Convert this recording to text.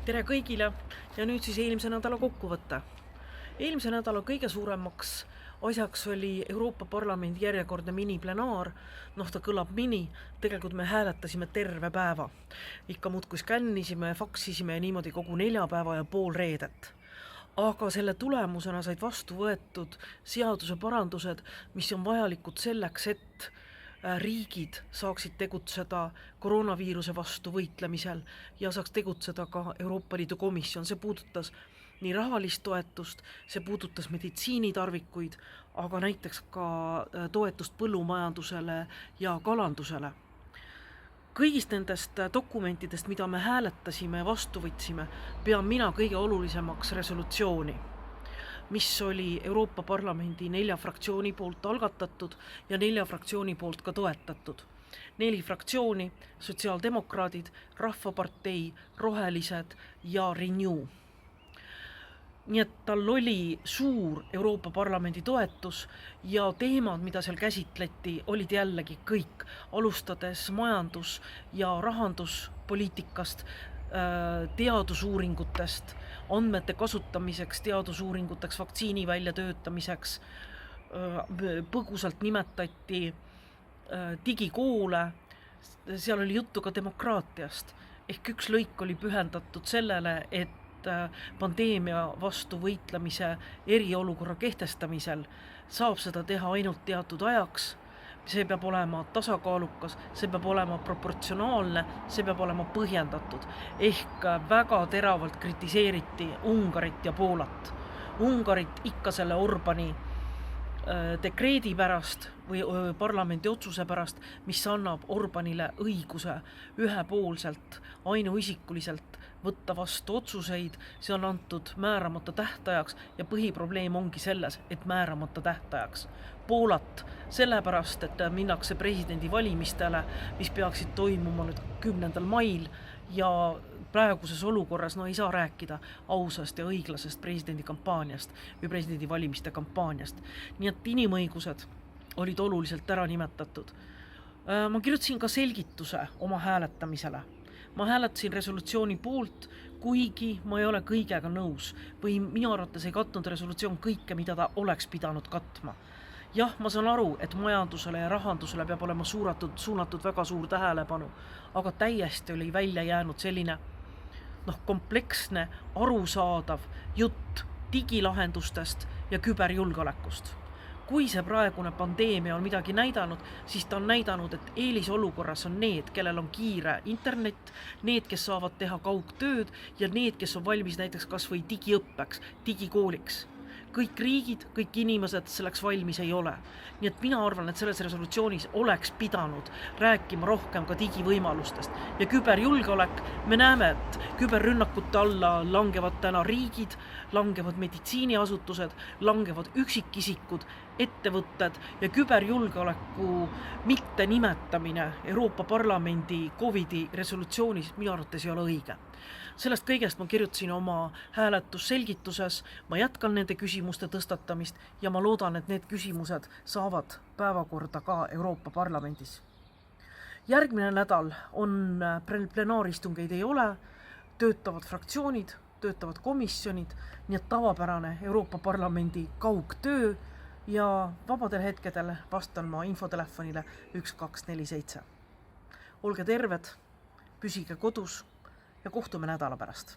Tere kõigile ja nüüd siis eelmise nädala kokkuvõte. Eelmise nädala kõige suuremaks asjaks oli Euroopa Parlamendi järjekordne miniplenaar. Ta kõlab mini, tegelikult me hääletasime terve päeva. Ikka muudkui skännisime, faksisime ja niimoodi kogu 4 päeva ja pool reedet. Aga selle tulemusena said vastu võetud seaduse parandused, mis on vajalikud selleks, et riigid saaksid tegutseda koroonaviiruse vastu võitlemisel ja saaks tegutseda ka Euroopa Liidu komisjon. See puudutas nii rahalist toetust, see puudutas meditsiinitarvikuid, aga näiteks ka toetust põllumajandusele ja kalandusele. Kõigist nendest dokumentidest, mida me hääletasime ja vastu võtsime, pean mina kõige olulisemaks resolutsiooni, mis oli Euroopa Parlamendi 4 fraktsiooni poolt algatatud ja 4 fraktsiooni poolt ka toetatud. 4 fraktsiooni, sotsiaaldemokraadid, Rahvapartei, Rohelised ja Renew. Nii et tal oli suur Euroopa Parlamendi toetus ja teemad, mida seal käsitleti, olid jällegi kõik, alustades majandus- ja rahanduspoliitikast, teadusuuringutest, andmete kasutamiseks teadusuuringuteks, vaktsiini väljatöötamiseks, põgusalt nimetati digikoole, seal oli juttu ka demokraatiast, ehk üks lõik oli pühendatud sellele, et pandeemia vastu võitlemise eriolukorra kehtestamisel saab seda teha ainult teatud ajaks, see peab olema tasakaalukas, see peab olema proportsionaalne, see peab olema põhjendatud. Ehk väga teravalt kritiseeriti Ungarit ja Poolat. Ungarit ikka selle Orbani dekreedi pärast või parlamendi otsuse pärast, mis annab Orbanile õiguse ühepoolselt, ainuisikuliselt võtta vastu otsuseid, see on antud määramata tähtajaks ja põhiprobleem ongi selles, et määramata tähtajaks. Poolat sellepärast, et minnakse presidendivalimistele, mis peaksid toimuma nüüd 10. mail ja praeguses olukorras ei saa rääkida ausast ja õiglasest presidendikampaaniast või presidendivalimiste kampaaniast. Nii et inimõigused olid oluliselt ära nimetatud. Ma kirjutasin ka selgituse oma hääletamisele. Ma hääletasin resolutsiooni poolt, kuigi ma ei ole kõigega nõus või minu arvates ei katnud resolutsioon kõike, mida ta oleks pidanud katma. Jah, ma saan aru, et majandusele ja rahandusele peab olema suunatud väga suur tähelepanu, aga täiesti oli välja jäänud selline kompleksne, arusaadav jutt digilahendustest ja küberjulgeolekust. Kui see praegune pandeemia on midagi näidanud, siis ta on näidanud, et eelisolukorras on need, kellel on kiire internet, need, kes saavad teha kaugtööd ja need, kes on valmis näiteks kas või digiõppeks, digikooliks. Kõik riigid, kõik inimesed selleks valmis ei ole. Nii et mina arvan, et selles resolutsioonis oleks pidanud rääkima rohkem ka digivõimalustest. Ja küberjulgeolek, me näeme, et küberrünnakute alla langevad täna riigid, langevad meditsiiniasutused, langevad üksikisikud, ettevõtted ja küberjulgeoleku mitte nimetamine Euroopa Parlamendi COVID-i resolutsioonis minu arvates ei ole õige. Sellest kõigest ma kirjutasin oma hääletusselgituses, ma jätkan nende küsimuste tõstatamist ja ma loodan, et need küsimused saavad päevakorda ka Euroopa Parlamendis. Järgmine nädal on plenaaristungeid ei ole, töötavad fraktsioonid, töötavad komisjonid, nii et tavapärane Euroopa Parlamendi kaugtöö ja vabadel hetkedel vastan ma infotelefonile 1247. Olge terved, püsige kodus ja kohtume nädala pärast.